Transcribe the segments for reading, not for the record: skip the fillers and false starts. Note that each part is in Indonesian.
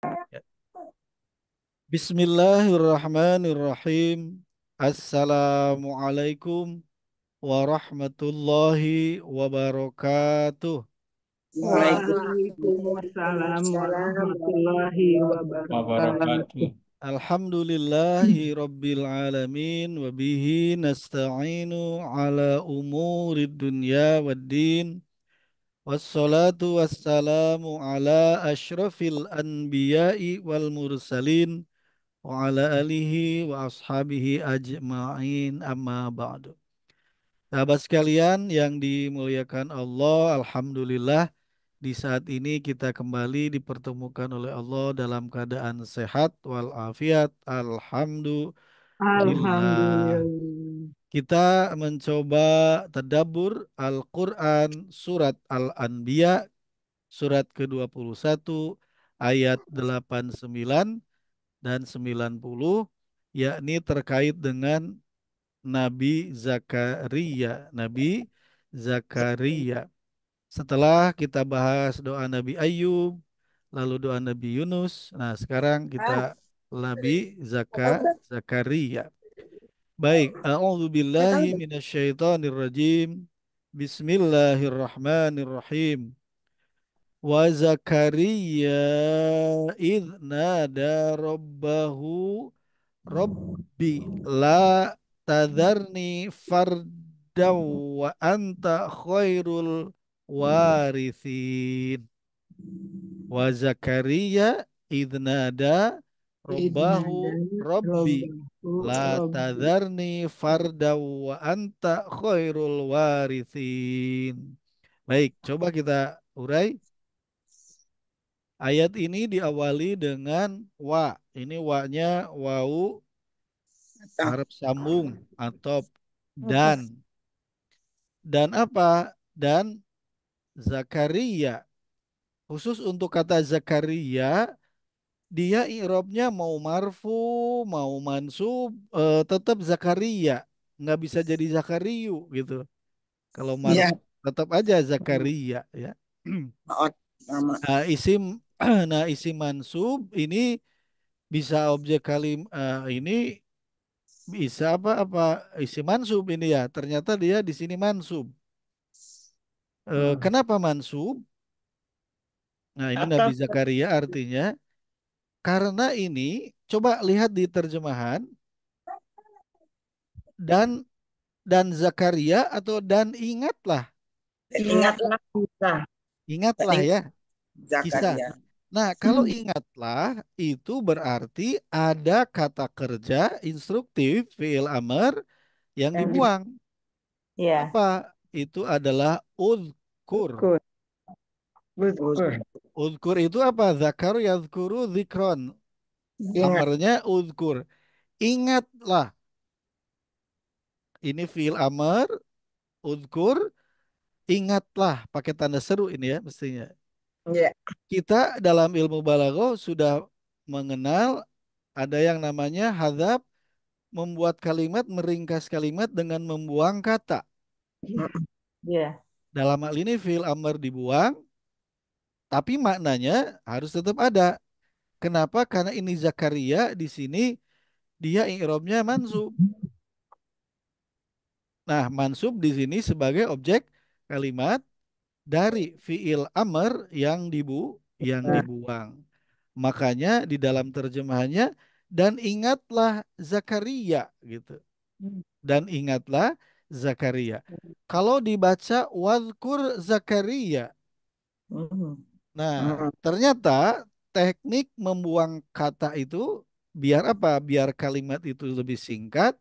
Ya. Bismillahirrahmanirrahim. Assalamualaikum warahmatullahi wabarakatuh. Waalaikumsalam Waalaikumsalam warahmatullahi warahmatullahi wabarakatuh. wabarakatuh. Alhamdulillahi rabbil alamin wa bihi nasta'inu ala umuri dunya waddin. Wassalatu wassalamu ala ashrafil anbiya'i wal mursalin wa ala alihi wa ashabihi ajma'in amma ba'du. Sahabat sekalian yang dimuliakan Allah, Alhamdulillah di saat ini kita kembali dipertemukan oleh Allah dalam keadaan sehat walafiat. Alhamdulillah. Alhamdulillah. Kita mencoba tadabbur Al-Quran surat Al-Anbiya surat ke-21 ayat 89 dan 90, yakni terkait dengan Nabi Zakaria. Nabi Zakaria. Setelah kita bahas doa Nabi Ayub, lalu doa Nabi Yunus. Nah, sekarang kita Nabi Zakaria. Baik, a'udzu billahi minasyaitonir rajim. Bismillahirrahmanirrahim. Wa Zakaria idz nada rabbahu Rabbi la tadharni fardaw wa anta khairul warithin. Wa Zakaria idnada Rabbahu Idnadan Rabbi robbahu la robbi. tadharni fardaw wa anta khairul warithin. Baik, coba kita urai. Ayat ini diawali dengan wa. Ini wa-nya wau harap sambung atau dan. Dan apa? Dan Zakaria. Khusus untuk kata Zakaria, dia i'rabnya mau marfu, mau mansub, tetap Zakaria. Nggak bisa jadi Zakariu gitu. Kalau Iya, marfu tetap aja Zakaria ya. maot nama. Nah, isim nah isim mansub ini bisa objek ini bisa apa isim mansub ini ya. Ternyata dia di sini mansub. Kenapa mansub? Nah, ini Nabi Atau Zakaria artinya karena ini coba lihat di terjemahan dan Zakaria atau dan ingatlah. ingatlah kita, Ingatlah teringat ya, kisah. Zakaria. Nah, kalau ingatlah itu berarti ada kata kerja instruktif fiil amr yang Yang di dibuang. ya, Apa? Itu adalah udkur. ukur, Us- ukur. Udkur itu apa? Zakaru yazkuru zikron. Ingat, Amarnya udkur. Ingatlah. Ini fiil amr, udkur, ingatlah. Pakai tanda seru ini ya mestinya. ya, Kita dalam ilmu balaghah sudah mengenal ada yang namanya hadzaf, membuat kalimat, meringkas kalimat dengan membuang kata. Ya. Dalam hal ini fiil amr dibuang, tapi maknanya harus tetap ada. Kenapa? Karena ini Zakaria di sini dia i'rabnya mansub. Nah, mansub di sini sebagai objek kalimat dari fiil amr yang dibuang. Makanya di dalam terjemahannya dan ingatlah Zakaria gitu. Dan ingatlah Zakaria. Kalau dibaca wadkur Zakaria. Mhm. Nah, ternyata teknik membuang kata itu biar apa? Biar kalimat itu lebih singkat,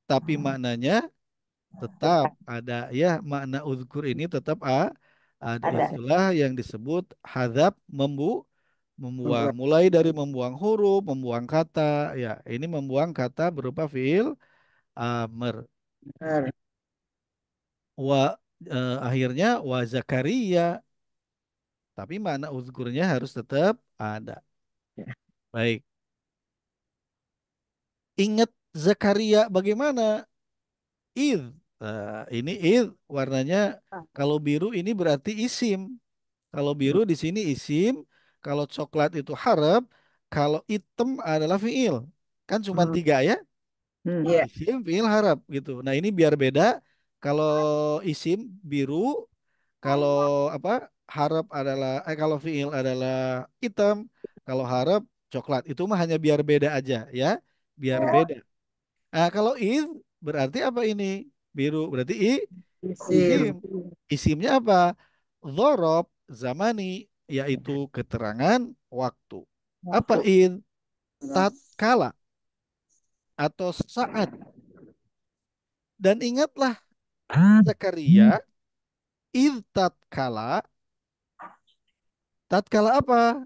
tapi maknanya tetap ada ya, makna uzkur ini tetap ada. Ada. Itulah yang disebut hadap membuang. Mulai dari membuang huruf, membuang kata, ya ini membuang kata berupa fiil amr. benar. Wa akhirnya wa Zakaria, tapi makna uzkurnya harus tetap ada. Baik. Ingat Zakaria bagaimana? Id. Ini id warnanya kalau biru ini berarti isim. Kalau biru di sini isim, kalau coklat itu harap, kalau item adalah fiil. Kan cuma Hmm. tiga ya. Hmm. Iya. Isim, fiil, harap gitu. Nah ini biar beda. Kalau isim biru, kalau apa harap adalah kalau fiil adalah hitam, kalau harap coklat. Itu mah hanya biar beda aja ya, biar Ya. beda. Nah kalau id berarti apa ini? Biru berarti isim. Isim. Isimnya apa? Dhorob zamani yaitu keterangan waktu. Apa Waktu. id? Tatkala atau saat. Dan ingatlah Zakaria id tatkala. Tatkala apa?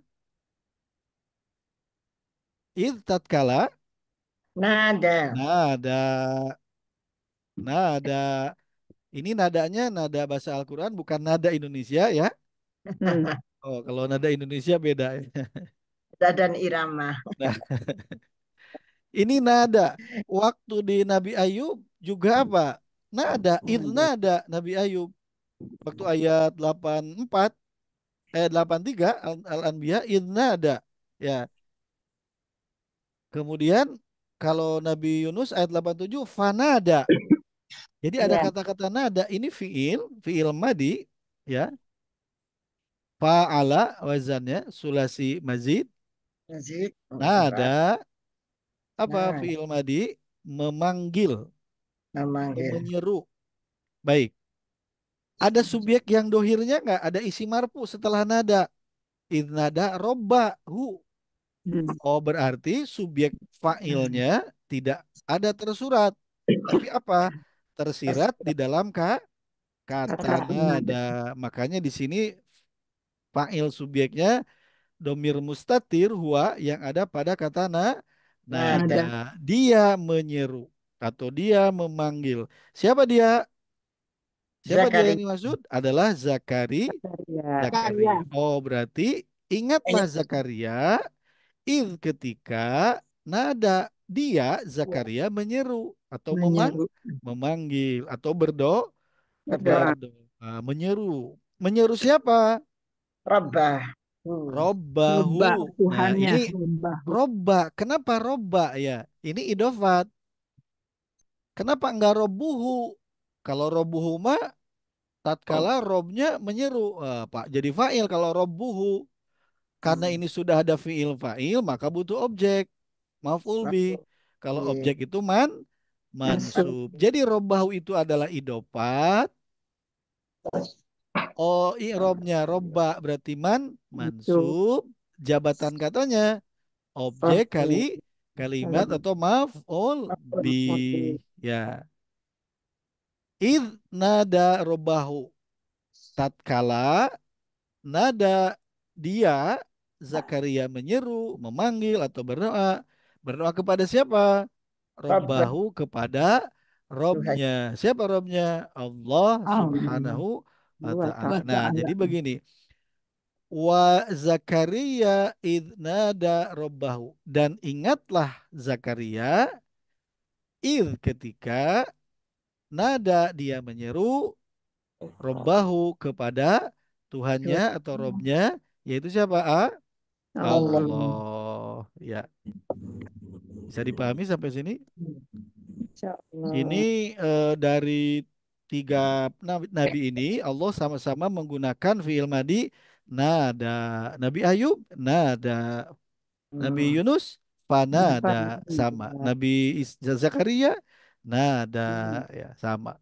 Id tatkala Nada. nada. Nada. Ini nadanya nada bahasa Al-Quran bukan nada Indonesia ya. Hmm. Oh, kalau nada Indonesia beda ya. Nada dan irama. Nah, ini nada. Waktu di Nabi Ayub juga apa? Nada, id nada Nabi Ayub. Waktu ayat 84, 83 Al-Anbiya id nada. Ya. Kemudian kalau Nabi Yunus ayat 87 fanada. Jadi ada Ya. kata-kata nada. Ini fiil madi, ya. Fa'ala wazannya sulasi mazid. Musik. Empat. Nada apa Nah, fiil madi? Memanggil atau memanggil. menyeru. Baik. Ada subjek yang dohirnya nggak? Ada isi marfu setelah nada. Idnada robbahu. Hmm. Oh berarti subjek fa'ilnya tidak ada tersurat. Tapi apa? Tersirat di dalam kata Kata nada. nada. Makanya di sini fa'il subjeknya domir mustatir huwa yang ada pada kata nada. Nada. Nada. Dia menyeru atau dia memanggil. Siapa dia? Siapa dia yang Zakaria. dimaksud? Adalah Zakaria. Zakaria. Oh, berarti ingatlah Ingat. Zakaria ketika nada dia Zakaria menyeru atau Menyeru. memanggil atau Berdoa. Berdoa. berdoa, menyeru. Menyeru siapa? Rabbah. Robbahu. Robah Nah, Tuhannya. ini Robah. robba. Kenapa robba ya? Ini idofat. Kenapa enggak robuhu? Kalau robuhu mah tatkala robnya menyeru. Pak, jadi fa'il kalau robuhu. Karena ini sudah ada fi'il fa'il, maka butuh objek. Maf'ul bi. Kalau Iya. objek itu Masuk. mansub. Jadi robbahu itu adalah idofat. Oh, i'robnya robba berarti Itu. mansub. Jabatan katanya objek kali Waktu. kalimat atau maf'ul bi. Oke. Ya. Id nada robbahu. Tatkala nada dia Zakaria menyeru, memanggil atau berdoa. Berdoa kepada siapa? Rabbah. Robbahu kepada Tuhan. Robnya. Siapa Robnya? Allah Allah. Subhanahu wa Wa ta'ala. Nah, ta'ala. jadi begini. Wa Zakaria id nada Robbahu. Dan ingatlah Zakaria ketika nada dia menyeru Robbahu kepada Tuhan. Tuhannya atau Robnya, yaitu siapa? Allah. Allah. Allah. Ya, bisa dipahami sampai sini? Insya Ini Allah. dari tiga nabi ini Allah sama-sama menggunakan fiil madi nada. Nabi Ayub nada, Nabi Hmm. Yunus fanada sama, Alhamdulillah. Nabi Zakaria nada ya sama.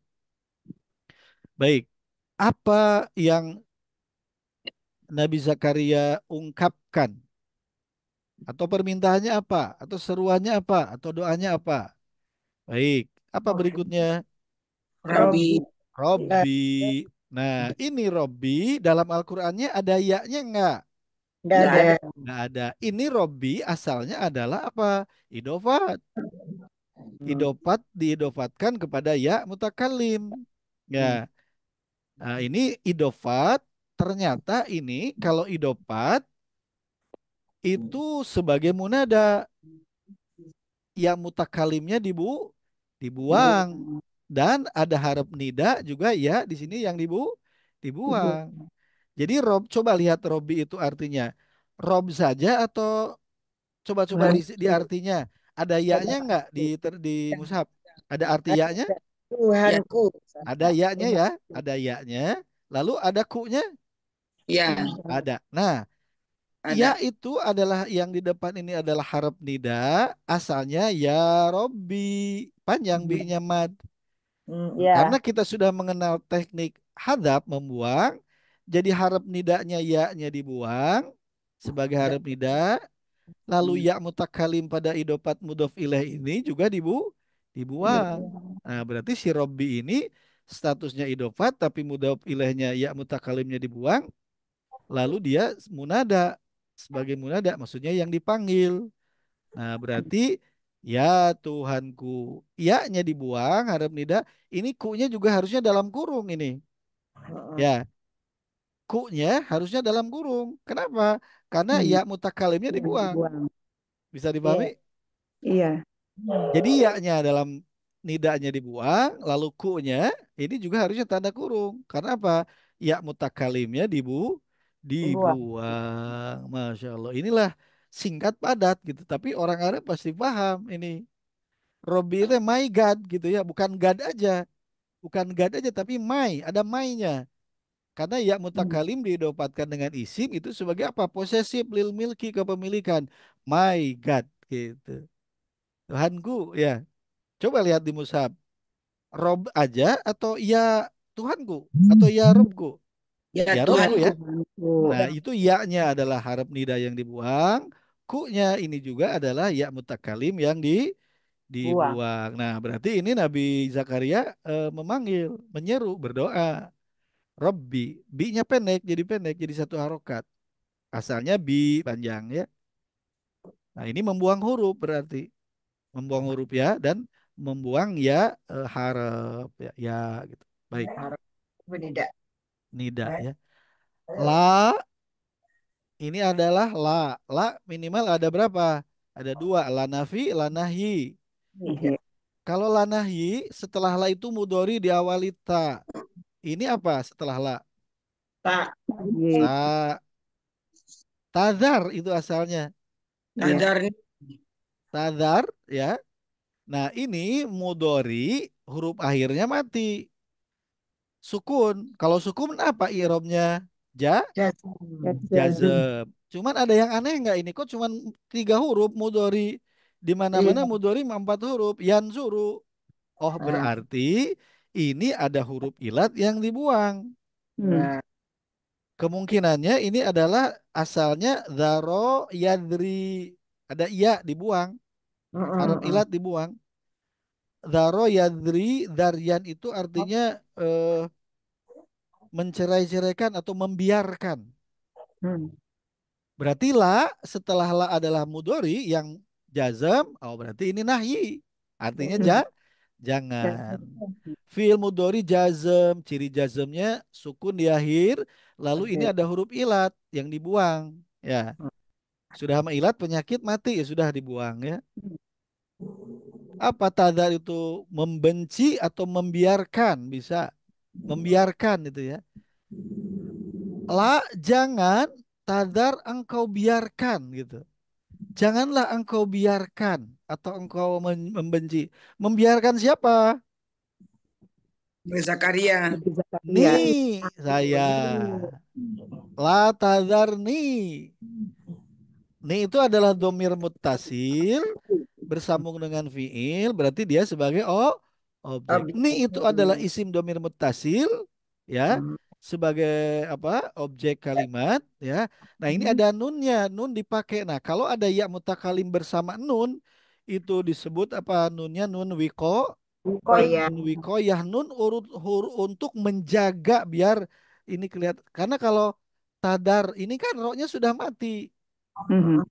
Baik. Apa yang Nabi Zakaria ungkapkan atau permintaannya apa atau seruannya apa atau doanya apa? Baik. Apa berikutnya? Rabbi. Robi. Ya. Robbi. Nah, ini Robbi dalam Al-Qur'annya ada ya-nya enggak? Nggak Nggak ada. ada. Enggak ada. Ini Robbi asalnya adalah apa? Idofat. Hmm. Idofat diidofatkan kepada ya mutakallim. Hmm. Ya. Nah, ini idofat ternyata ini kalau idofat itu sebagai munada yang mutakalimnya Ibu. dibuang dan ada harap nida juga ya di sini yang Ibu. dibuang. Jadi Rob coba lihat Robi itu artinya Rob saja atau Coba-coba di Tuhanku. artinya. Ada ya-nya nggak di mushaf? Ada arti ya-nya? Ya, Tuhanku. Ada ya-nya ya, Tuhanku. ada ya-nya. Lalu ada ku-nya? ya, Iya. Ada. Nah, ya ada. itu adalah yang di depan ini adalah harap nida, asalnya ya Robbi, panjang bi-nya mad. Karena Ya. kita sudah mengenal teknik hadap membuang, jadi harap nidanya ya-nya dibuang sebagai Ya, harap nida, lalu ya mutakalim pada idopat mudhof ilaih ini juga hidup. dibuang. Nah, berarti si Robbi ini statusnya idofat tapi mudhof ilaihnya ya mutakalimnya dibuang, lalu dia munada sebagai munada maksudnya yang dipanggil. Nah, berarti ya Tuhanku, ya-nya dibuang harap nida, ini ku-nya juga harusnya dalam kurung ini. Ya, ku-nya harusnya dalam kurung. Kenapa? Karena ya Hmm. mutakalimnya Yang dibuang. dibuang. Bisa Iya. dipahami? Iya. Jadi ya-nya dalam nidanya dibuang, lalu ku-nya ini juga harusnya tanda kurung. Karena apa? Ya mutakalimnya Dibuang. dibuang. Masya Allah. Inilah singkat padat gitu. Tapi orang Arab pasti paham ini. Robby itu my God gitu ya. Bukan God aja. Bukan God aja tapi my. Ada my-nya. Karena ya Hmm. mutakalim didapatkan dengan isim itu sebagai apa? Posesif lil milki kepemilikan. My God gitu. Tuhanku ya. Coba lihat di mushaf. Rob aja atau ya Tuhanku atau ya Robku? Ya Ya Ya Robku ya. Tuhanku. Tuhanku. Nah, itu ya-nya adalah harap nida yang dibuang, ku-nya ini juga adalah ya mutakalim yang Buang. dibuang. Nah, berarti ini Nabi Zakaria memanggil, menyeru, berdoa. Robbi, bi-nya pendek, jadi satu harokat. Asalnya bi panjang ya. Nah, ini membuang huruf berarti, membuang huruf ya dan membuang ya harap ya, ya gitu. Baik, Harap tidak. nida ya. La ini adalah la. La minimal ada berapa? Ada dua. La nafi, la nahyi. Ya, Iya. Kalau la nahyi, setelah la itu mudori diawali ta. Ini apa setelah la? tak Iya. Ta. Tadar itu asalnya. Iya. sadar Tadar ya. Nah ini mudori huruf akhirnya mati. Sukun. Kalau sukun apa irobnya? Ja, jazm. Jazam. jazm. Cuman ada yang aneh nggak ini? Kok cuman tiga huruf mudori? Di mana-mana Iya. mudori empat huruf. Yansuru. Oh, Nah, berarti ini ada huruf ilat yang dibuang. Hmm. nah, Kemungkinannya ini adalah asalnya daro yadri. Ada iya dibuang, haruf ilat dibuang. Daro yadri daryan itu artinya mencerai-ceraikan atau membiarkan. Hmm. Berarti la setelah la adalah mudori yang jazam, oh berarti ini nahyi. Artinya Hmm. jangan. Jazam. Fi'il mudhari jazm, ciri jazmnya sukun di akhir, lalu ini Oke. ada huruf ilat yang dibuang. Ya, sudah sama ilat penyakit mati ya sudah dibuang ya. Apa tadar itu membenci atau membiarkan bisa membiarkan itu ya. La jangan tadar engkau biarkan gitu. Janganlah engkau biarkan atau engkau membenci. Membiarkan siapa? Zakaria. Nabi Zakaria. Nih saya. Oh. La tadarni. Nih itu adalah domir muttasil bersambung dengan fiil berarti dia sebagai objek. Objek. Nih itu adalah isim domir muttasil ya Hmm. sebagai apa objek kalimat ya. Nah ini ada nunnya, nun dipakai. Nah kalau ada ya mutakalim bersama nun itu disebut apa nunnya nun Oh ya. wikoyah nun urut untuk menjaga biar ini kelihatan. Karena kalau tadar ini kan roknya sudah mati. Hmm.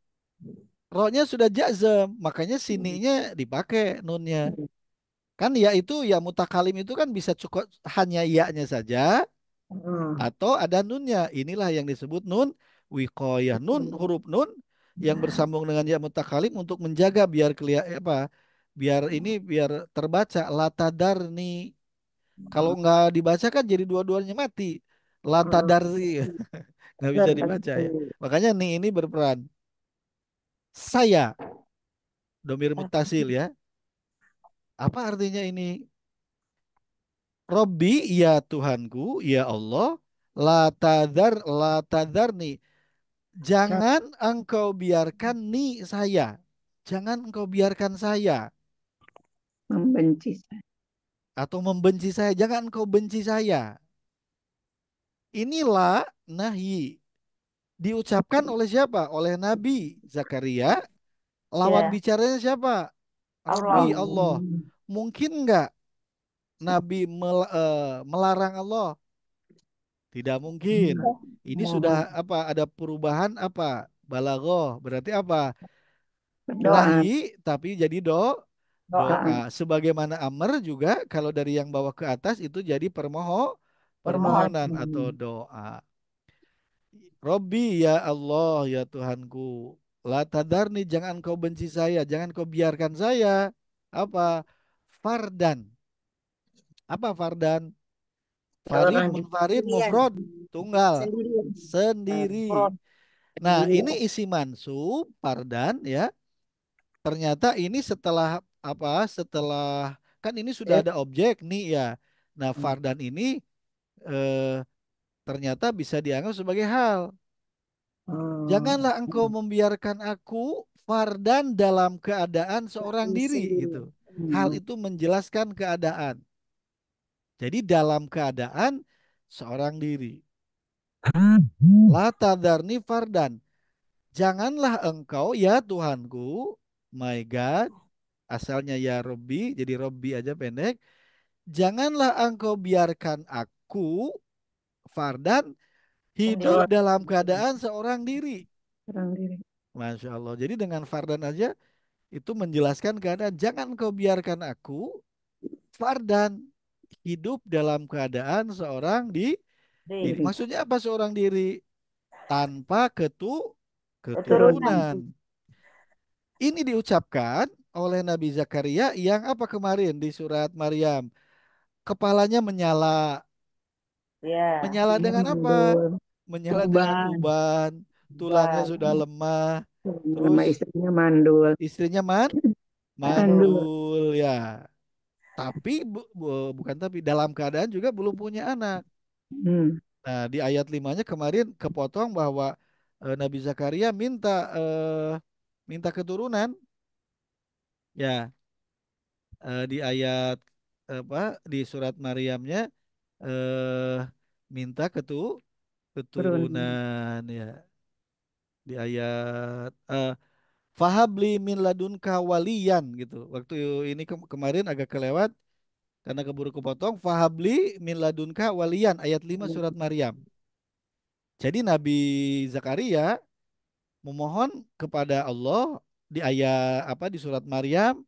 Roknya sudah jazm, makanya sininya dipakai nunnya. Kan ya itu ya mutakalim itu kan bisa cukup hanya ya-nya saja atau ada nunnya. Inilah yang disebut nun wikoyah. Nun huruf nun yang bersambung dengan ya mutakalim untuk menjaga biar kelihatan apa? Biar ini biar terbaca latadarni. Kalau nggak dibaca kan jadi dua-duanya mati. Latadarni nggak bisa dibaca ya. Tertentu. Makanya nih ini berperan. Saya, domir muttasil ya. Apa artinya ini? Robbi, ya Tuhanku, ya Allah, la tadarni. Jangan engkau biarkan saya. Jangan engkau biarkan saya Membenci saya. atau membenci saya. Jangan engkau benci saya. Inilah nahi. Diucapkan oleh siapa? Oleh Nabi Zakaria. Lawan Ya, bicaranya siapa? Robbi, Allah. Allah. Allah. Mungkin enggak Nabi melarang Allah? Tidak mungkin. Ini sudah Mohon apa? Ada perubahan apa? Balagoh. Berarti apa? berdoa. Nahi tapi jadi Doa. doa. Sebagaimana amr juga kalau dari yang bawah ke atas itu jadi Permohonan. permohonan atau doa. Robbi, ya Allah, ya Tuhanku, la tadarni, jangan kau benci saya, jangan kau biarkan saya apa? Fardan. Apa fardan? Farid, Seorang diri munfarid, sendirian. mufrad, tunggal, Sendirian. sendiri. Murad. Nah, Sendiri. ini isi mansub fardan ya. Ternyata ini setelah apa? Setelah kan ini sudah Eh, ada objek nih ya. Nah, fardan ini eh, ternyata bisa dianggap sebagai hal. Oh. Janganlah engkau membiarkan aku fardan dalam keadaan seorang diri Sendiri. gitu. Hal Hmm. itu menjelaskan keadaan. Jadi dalam keadaan seorang diri. La tadarni fardan. Janganlah engkau ya Tuhanku, my God, asalnya ya Robbi, jadi Robbi aja pendek. Janganlah engkau biarkan aku fardan hidup Seorang dalam diri. keadaan seorang diri. Serang diri. Masya Allah. Jadi dengan fardan aja itu menjelaskan keadaan. Jangan kau biarkan aku fardan hidup dalam keadaan seorang diri. Diri. Diri. Maksudnya apa seorang diri? Tanpa Keturunan. keturunan. Ini diucapkan oleh Nabi Zakaria yang apa kemarin di surat Maryam? Kepalanya menyala. Ya, Menyala dengan apa? Mandul. Menyala dengan Uban. uban. Tulangnya ban. sudah lemah. Nama Terus istrinya mandul. istrinya Mandul. Mandul. mandul ya. Tapi bukan tapi dalam keadaan juga belum punya anak. Hmm. Nah, di ayat limanya kemarin kepotong bahwa Nabi Zakaria minta keturunan ya di ayat apa di surat Maryamnya eh minta Turun. keturunan ya di ayat fahabli min ladunka waliyan gitu. Waktu ini kemarin agak kelewat karena keburu kepotong fahabli min ladunka waliyan ayat 5 surat Maryam. Jadi Nabi Zakaria memohon kepada Allah di ayat apa di surat Maryam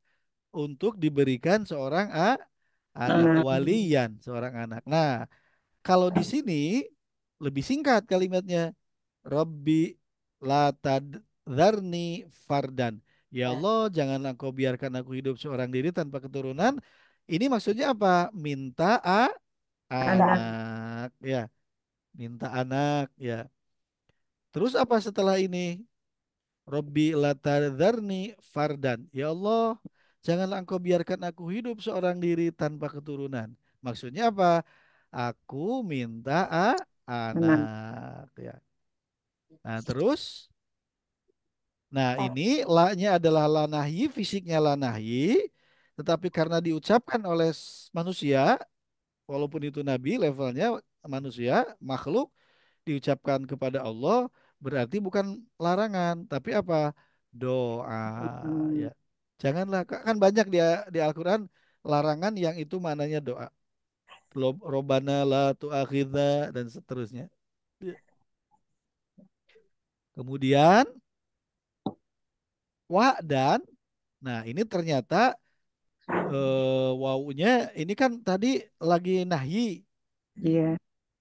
untuk diberikan seorang anak Anak. waliyan, seorang anak. Nah, kalau di sini lebih singkat kalimatnya. Rabbi la tadzarni fardan. Ya Allah, janganlah kau biarkan aku hidup seorang diri tanpa keturunan. Ini maksudnya apa? Minta Anak. anak, ya. Minta anak, ya. Terus apa setelah ini? Rabbi la tadzarni fardan. Ya Allah, janganlah engkau biarkan aku hidup seorang diri tanpa keturunan. Maksudnya apa? Aku minta Anak. anak, ya. Nah, terus nah, ini la-nya adalah la nahyi, fisiknya la nahyi, tetapi karena diucapkan oleh manusia, walaupun itu nabi levelnya manusia, makhluk diucapkan kepada Allah berarti bukan larangan, tapi apa? Doa ya. Hmm. Janganlah kan banyak di Al-Qur'an larangan yang itu maknanya doa. Robana la tu'akhidna dan seterusnya. Ya. Kemudian wa dan nah ini ternyata wawunya ini kan tadi lagi nahyi. Iya.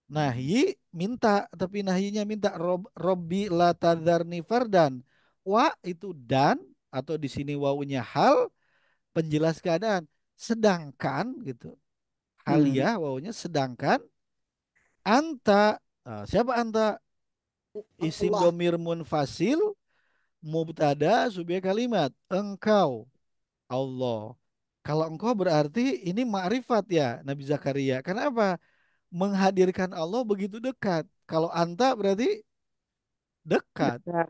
Nahyi minta, tapi nahyinya minta Robbi la tadzarni fardan. Wa itu dan atau di sini wawunya hal penjelas keadaan. Sedangkan gitu. Hmm. Halia wawunya sedangkan anta siapa anta? Isim Allah. domir munfasil Mubtada subjek kalimat. Engkau Allah. Kalau engkau berarti ini ma'rifat ya Nabi Zakaria. Kenapa? Menghadirkan Allah begitu dekat. Kalau anta berarti dekat. dekat.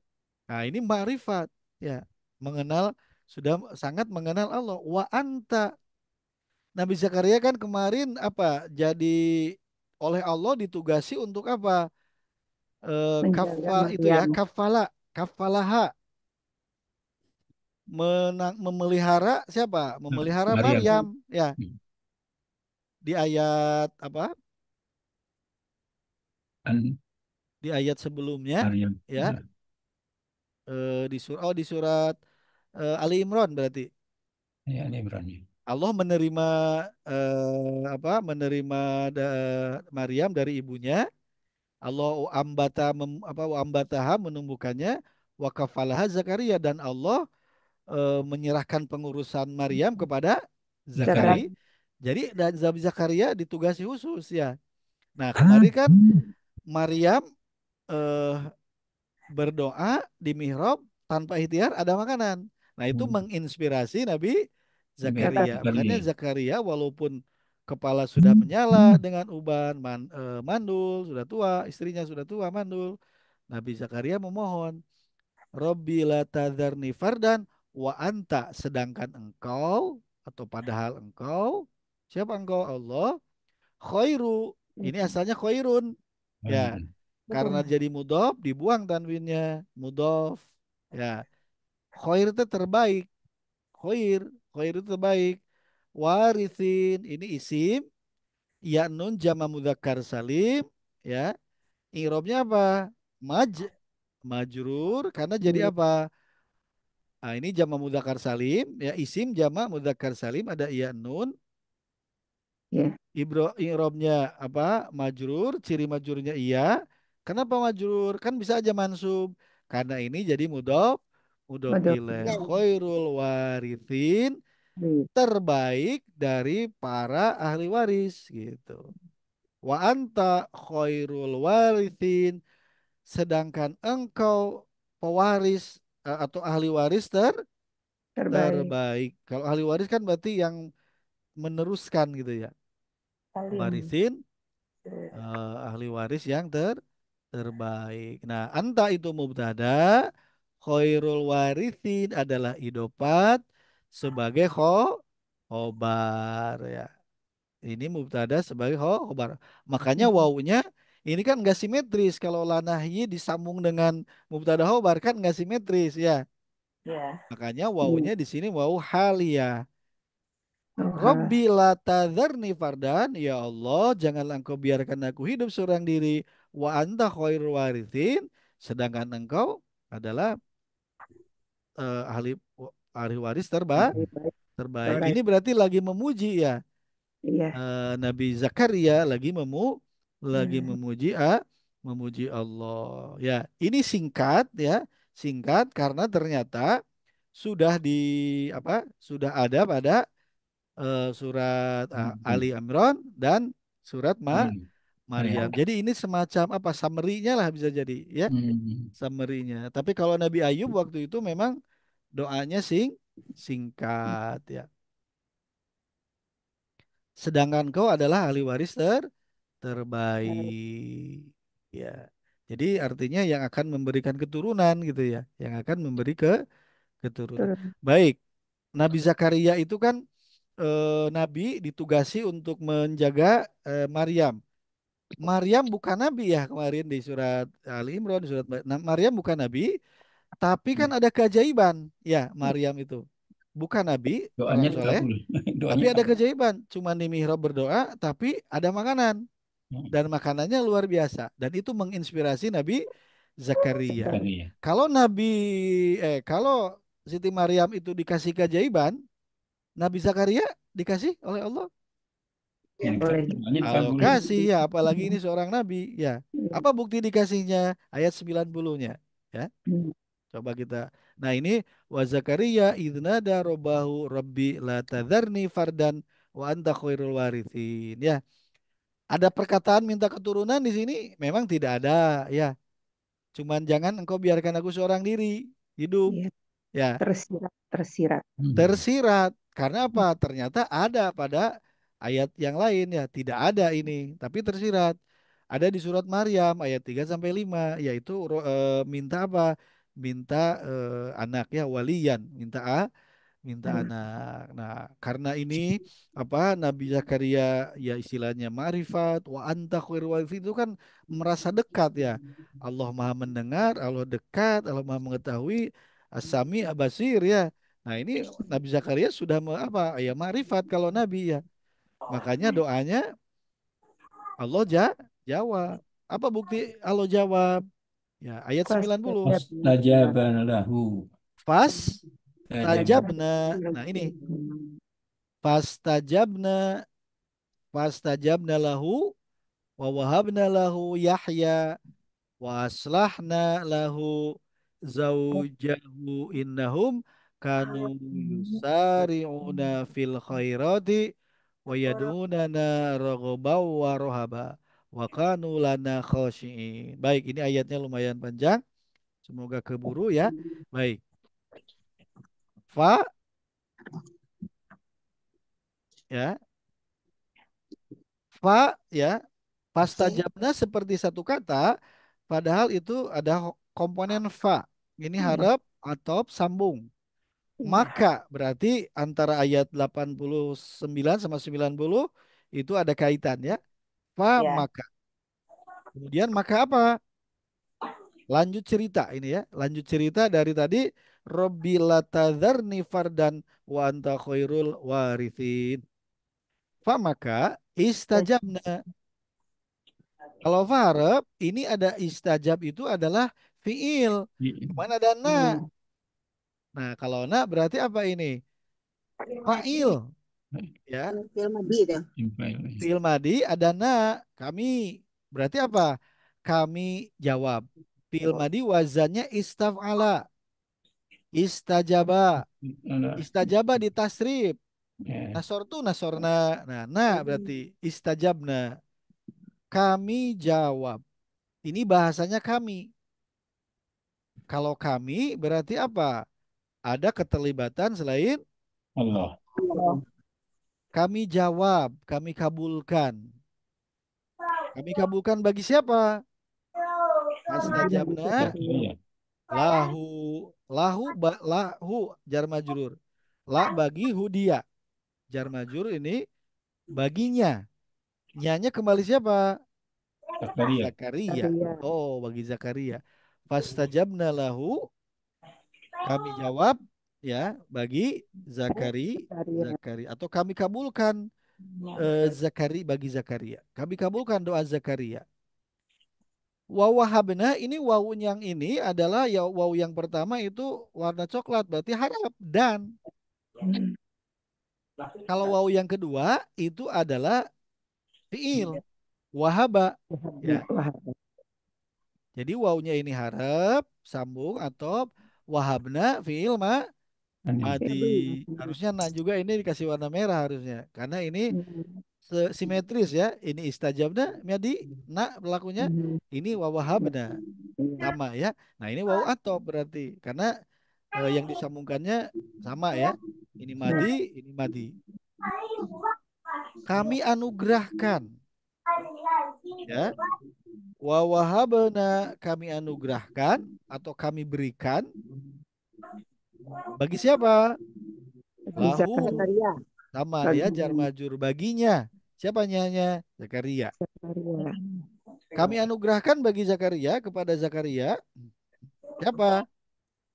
Nah, ini ma'rifat ya. Mengenal sudah sangat mengenal Allah. Wa anta. Nabi Zakaria kan kemarin apa? Jadi oleh Allah ditugasi untuk apa? Menjaga Kafa itu ya, Maryam. kafalaha memelihara siapa? Memelihara Maryam. Maryam ya. Hmm. Di ayat apa? An Di ayat sebelumnya Maryam. ya, di surat Ali Imran berarti Ya, ini berani. Allah menerima apa? Menerima Maryam dari ibunya. Allah ambataha menumbuhkannya, wa kafalaha Zakaria, dan Allah menyerahkan pengurusan Maryam kepada Zakaria. Zakaria. Jadi dan Zakaria ditugasi khusus ya. Nah, Hah? kemarin kan Maryam eh, berdoa di mihrab tanpa ikhtiar ada makanan. Nah, itu Hmm. menginspirasi Nabi Zakaria. Makanya Zakaria. Zakaria walaupun kepala sudah menyala dengan uban, mandul, sudah tua, istrinya sudah tua, mandul. Nabi Zakaria memohon, Robbi la tadharni fardan wa anta, sedangkan engkau atau padahal engkau, siapa engkau? Allah, khairu, ini asalnya khairun ya, Khairun. karena jadi mudhof dibuang tanwinnya, mudhof ya. Khair itu terbaik, khair, khair itu terbaik. Warithin ini isim, ya nun jama mudzakkar salim ya. I'rabnya apa? Maj majrur karena jadi Iya, apa? Nah, ini jama mudzakkar salim ya, isim jama mudzakkar salim ada ya nun. iya, I'rabnya apa? Majrur, ciri majrurnya iya. Kenapa majrur? Kan bisa aja mansub. Karena ini jadi mudhof, mudhof betul. ilaih. Ya, Khairul warithin, Iya, terbaik dari para ahli waris gitu. Wa anta khairul warithin, sedangkan engkau pewaris atau ahli waris terbaik. terbaik. Kalau ahli waris kan berarti yang meneruskan gitu ya. Salim. Warisin ahli waris yang terbaik. Nah, anta itu mubtada, khairul warithin adalah idopat sebagai khobar ya. Ini mubtada sebagai khobar. Makanya wawunya ini kan nggak simetris. Kalau lanahyi disambung dengan mubtada khobar kan nggak simetris ya. Ya. Makanya Iya, wawunya di sini wawu haliyah. Tuhan. Rabbi la tadharni fardan, ya Allah, janganlah engkau biarkan aku hidup seorang diri. Wa anta khairul warithin, sedangkan engkau adalah ahli ahli waris Lebih baik, terbaik. terbaik. Ini berarti lagi memuji ya. Iya, Nabi Zakaria lagi iya, memuji Allah. Ya, ini singkat ya, singkat karena ternyata sudah di apa? Sudah ada pada surat Ali Hmm. Imran dan surat Hmm. Maryam. Maryam. Jadi ini semacam apa? Summary-nya lah bisa jadi ya, Hmm. summary-nya. Tapi kalau Nabi Ayub waktu itu memang doanya singkat ya. Sedangkan kau adalah ahli waris terbaik. Ya. Jadi artinya yang akan memberikan keturunan gitu ya, yang akan memberi keturunan. betul. Baik, Nabi Zakaria itu kan nabi ditugasi untuk menjaga Maryam. Maryam bukan nabi ya kemarin di surat Ali Imran, di surat Maryam bukan nabi, tapi kan ada keajaiban ya Maryam itu. Bukan nabi, orang Doanya soleh, terkabul. tapi Doanya ada kabul. keajaiban. Cuma di mihrab berdoa, tapi ada makanan. Hmm. Dan makanannya luar biasa. Dan itu menginspirasi Nabi Zakaria. Terbaik. Zakaria. Kalau kalau Siti Maryam itu dikasih keajaiban, Nabi Zakaria dikasih oleh Allah. Yang Boleh. doanya Allah dikabul. kasih ya, apalagi ini seorang nabi ya. Iya. Apa bukti dikasihnya? Ayat 90-nya ya. Hmm. Coba kita. Nah, ini wa Zakaria idnada robbahu rabbi la tadharni fardan wa anta khairul warithin ya. Ada perkataan minta keturunan di sini? Memang tidak ada ya. Cuman jangan engkau biarkan aku seorang diri hidup. Iya, Ya, tersirat, tersirat. tersirat. Karena apa? Ternyata ada pada ayat yang lain ya, tidak ada ini, tapi tersirat. Ada di surat Maryam ayat 3 sampai 5 yaitu minta apa? Minta anak ya waliyan, minta anak. Nah, karena ini apa Nabi Zakaria ya istilahnya marifat wa anta khairul warithin itu kan merasa dekat ya. Allah Maha mendengar, Allah dekat, Allah Maha mengetahui, As-Sami Abasir ya. Nah, ini Nabi Zakaria sudah apa ya marifat kalau Nabi ya. Makanya doanya Allah jawab. Apa bukti Allah jawab? Ya, ayat 90. Fastajaba lahu. Fas Tajab. tajabna. Nah, ini fastajabna fastajabna lahu wa wahabna lahu Yahya wa aslahna lahu zaujahu innahum kanu yusari'una fil khairati wa yad'unana raghabaw wa rahaba wa kanu lana khashi'in. Baik, ini ayatnya lumayan panjang. Semoga keburu ya. Baik. Fa ya. Fa ya. Fastajabna seperti satu kata, padahal itu ada komponen fa. Ini harap atau sambung. Maka berarti antara ayat 89 sama 90 itu ada kaitan ya. Fa Ya. maka. Kemudian maka apa? Lanjut cerita ini ya. Lanjut cerita dari tadi Rabbi latadzarni fardan wa anta khairul warithin. Fa maka istajabna. Kalau farab ini ada istajab itu adalah fiil. Kemana ada na? Nah kalau na berarti apa ini? Fa'il. Ya. Film Madi itu. Fiil madi ada na. Kami. Berarti apa? Kami jawab. Fiil madi wazannya istaf'ala. Istajaba. Istajaba di tasrif. Nasor tu nasorna. Nah berarti istajabna. Kami jawab. Ini bahasanya kami. Kalau kami berarti apa? Ada keterlibatan selain Allah. kami jawab, kami kabulkan. Kami kabulkan bagi siapa? Fastajabna Iya. lahu. Lahu jar majrur. La bagi hu dia. Jar majrur ini baginya. Nyanya kembali siapa? Zakaria. Zakaria. Oh, bagi Zakaria. Fastajabna lahu kami jawab ya bagi Zakari atau kami kabulkan bagi Zakaria. Kami kabulkan doa Zakaria. Wawahabna ini wawu yang ini adalah ya wawu yang pertama itu warna coklat berarti harap dan kalau wawu yang kedua itu adalah fiil wahaba ya. Jadi wawunya ini harap sambung atau wahabna fiil madi. Harusnya nah juga ini dikasih warna merah harusnya karena ini simetris ya. Ini istajabna madi nak pelakunya ini wawahabna sama ya. Nah ini wawu atop berarti karena yang disambungkannya sama ya. Ini madi. Kami anugerahkan ya. Wawahabna kami anugerahkan atau kami berikan bagi siapa? Lahu sama ya jar majur baginya. Siapa nyanya? Zakaria. Kami anugerahkan bagi Zakaria kepada Zakaria siapa?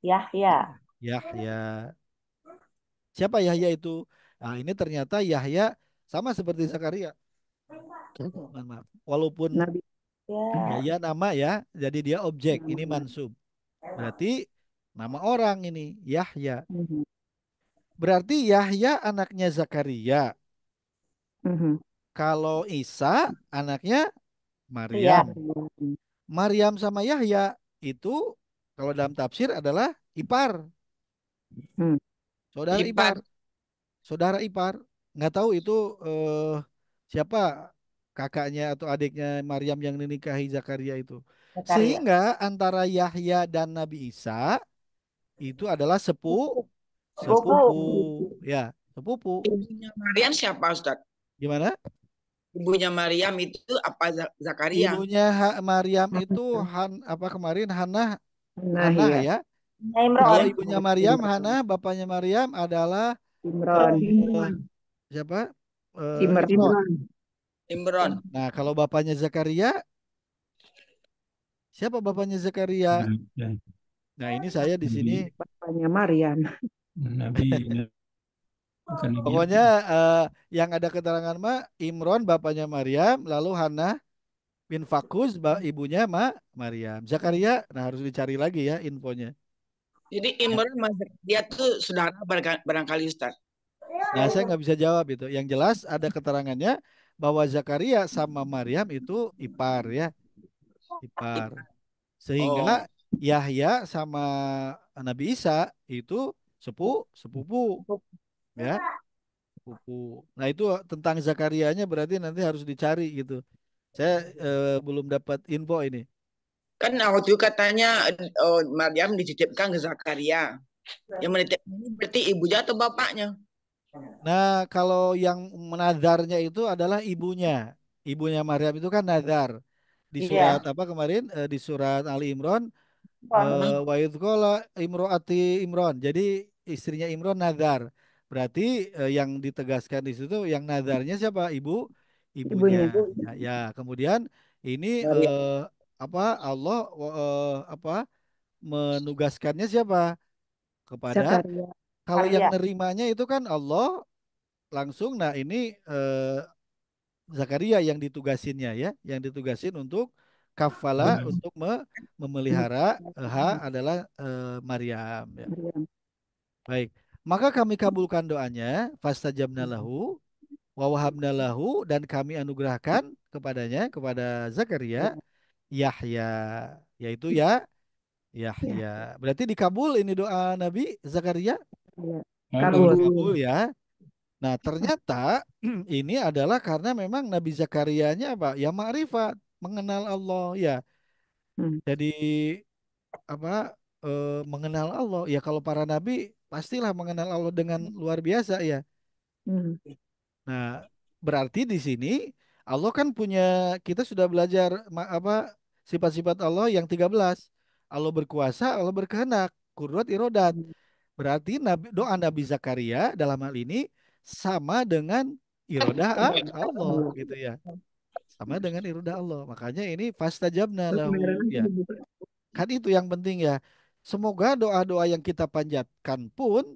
Yahya. Yahya. Siapa Yahya itu? Nah, ini ternyata Yahya sama seperti Zakaria. Mohon maaf. Walaupun Ya. Yahya nama ya, jadi dia objek. Ini mansub. Berarti nama orang ini Yahya. Berarti Yahya anaknya Zakaria. Kalau Isa anaknya Maryam. Maryam sama Yahya itu kalau dalam tafsir adalah ipar. Saudara ipar. Saudara ipar. Nggak tahu itu siapa kakaknya atau adiknya Maryam yang menikahi Zakaria itu. Zakaria. Sehingga antara Yahya dan Nabi Isa itu adalah Sepupu. sepupu, ya, sepupu. Ibunya Maryam siapa, Ustaz? Gimana? Ibunya Maryam itu apa Zakaria? Ibunya Maryam itu apa kemarin Hannah, Nah, Hannah ya. ya. Kalau Imron. ibunya Maryam Hannah, bapaknya Maryam adalah Imron. eh, siapa? Imron. Imron. Imron. Nah, kalau bapaknya Zakaria, siapa bapaknya Zakaria? Ya, Nah, ini saya di sini. Nabi, Bapaknya Maryam. Nabi, bukan Nabi Pokoknya apa? yang ada keterangan mah Imron bapaknya Maryam, lalu Hannah bin Fakus ibunya Maryam. Zakaria, nah harus dicari lagi ya infonya. Jadi Ya. Imron sama Zakaria tuh saudara barangkali, Ustaz. Nah, saya nggak bisa jawab itu. Yang jelas ada keterangannya bahwa Zakaria sama Maryam itu ipar ya, ipar. Sehingga Oh, Yahya sama Nabi Isa itu sepupu ya, sepupu. Nah, itu tentang Zakarianya berarti nanti harus dicari gitu. Saya belum dapat info ini. kan waktu itu katanya Maryam dititipkan ke Zakaria. Yang menitipkan ini berarti ibunya atau bapaknya? Nah, kalau yang menadarnya itu adalah ibunya. Ibunya Maryam itu kan nadar. Di surat Iya. apa kemarin? Di surat Ali Imran, Imron. wa idh qala imro'ati Imran. Jadi istrinya Imran nadar. Berarti yang ditegaskan di situ yang nadarnya siapa? Ibunya. Ibunya. Ya, ya. Kemudian ini Maryam. apa Allah apa menugaskannya siapa? Kepada Zakaria. kalau yang Zakaria. nerimanya itu kan Allah langsung. Nah, ini Zakaria yang ditugasinnya ya, yang ditugasin untuk kafala untuk memelihara adalah Maryam ya. Maryam. Baik. Maka kami kabulkan doanya, fastajabna lahu wa wahabna lahu, dan kami anugerahkan kepadanya, kepada Zakaria Yahya, yaitu ya Ya, Yahya. Berarti dikabul ini doa Nabi Zakaria? ya. Kabul. Kabul. Dikabul ya. Nah, ternyata ini adalah karena memang Nabi Zakarianya apa? Ya ma'rifat, mengenal Allah ya. Hmm. Jadi apa? Mengenal Allah. Ya kalau para nabi pastilah mengenal Allah dengan luar biasa ya. Hmm. Nah, berarti di sini Allah kan punya, kita sudah belajar apa sifat-sifat Allah yang 13. Allah berkuasa, Allah berkehendak, kudrat irodat. Berarti doa Nabi Zakaria dalam hal ini sama dengan irodah Allah gitu ya. Sama dengan irodah Allah. Makanya ini fastajabna lahu ya. Kan itu yang penting ya. Semoga doa-doa yang kita panjatkan pun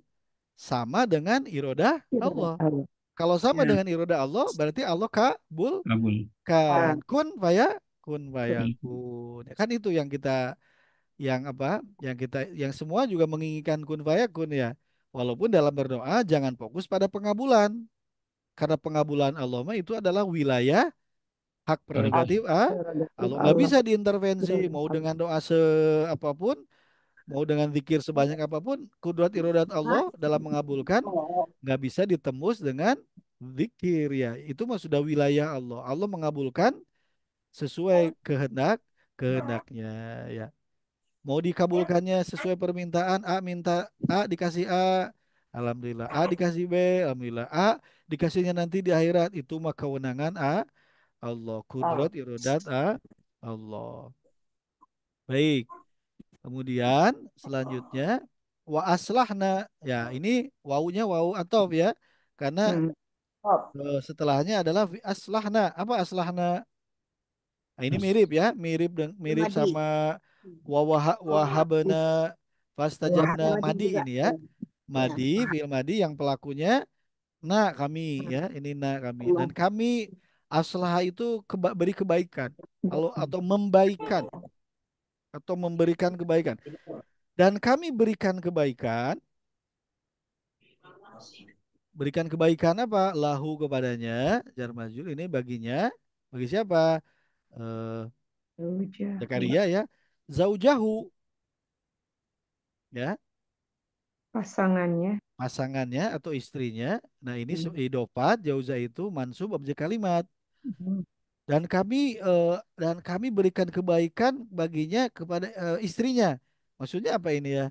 sama dengan irodah Allah. Kalau sama Ya. dengan irodah Allah berarti Allah kabulkan. Kabul. Kun fayakun. Ya, kan itu yang kita, yang apa, yang kita, yang semua juga menginginkan kun fayakun ya. Walaupun dalam berdoa jangan fokus pada pengabulan, karena pengabulan Allah mah itu adalah wilayah hak prerogatif Prerogatif Allah, nggak Allah. bisa diintervensi mau dengan doa apapun, mau dengan zikir sebanyak apapun, kudrat irodat Allah dalam mengabulkan nggak bisa ditembus dengan zikir ya. Itu mah sudah wilayah Allah. Allah mengabulkan sesuai kehendaknya ya. Mau dikabulkannya sesuai permintaan, A minta A dikasih A, alhamdulillah. A dikasih B, alhamdulillah. A dikasihnya nanti di akhirat, itu mah kewenangan Allah. Kudrat irodat Allah. Baik. Kemudian selanjutnya wa aslahna. Ya, ini wawunya wawu atop ya. Karena Hmm. setelahnya adalah fi aslahna. Apa aslahna? Nah, ini mirip ya, mirip Madi. sama wahabana fastajabna Madi madi juga. ini ya. Ya. Madi, fi'il madi yang pelakunya na kami ya, ini na kami. Dan kami aslah itu beri kebaikan atau membaikan atau memberikan kebaikan. Dan kami berikan kebaikan apa? Lahu kepadanya, jar majul ini baginya, bagi siapa? Eh, Jauh. Zakaria ya. Zaujahu ya, Pasangannya. pasangannya atau istrinya. Nah, ini Hmm. idopat jauza itu mansub objek kalimat. Hmm. Dan kami berikan kebaikan baginya kepada istrinya. Maksudnya apa ini ya?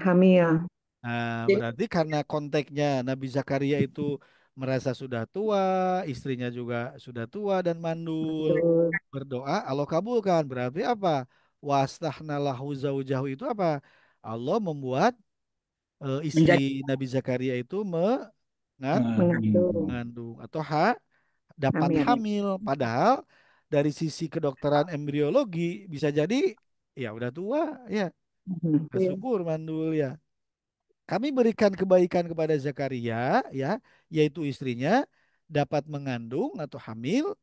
Hamil. Nah, Jadi berarti karena konteksnya Nabi Zakaria itu merasa sudah tua, istrinya juga sudah tua dan mandul, Betul. berdoa, Allah kabulkan. Berarti apa? Wastahna lahu zaujahu itu apa? Allah membuat istri menjadi Nabi Zakaria itu Mengandung. mengandung atau dapat Hamil. hamil. Padahal dari sisi kedokteran embriologi bisa jadi ya udah tua ya, Mhm. syukur mandul ya. Kami berikan kebaikan kepada Zakaria ya, yaitu istrinya dapat mengandung atau hamil,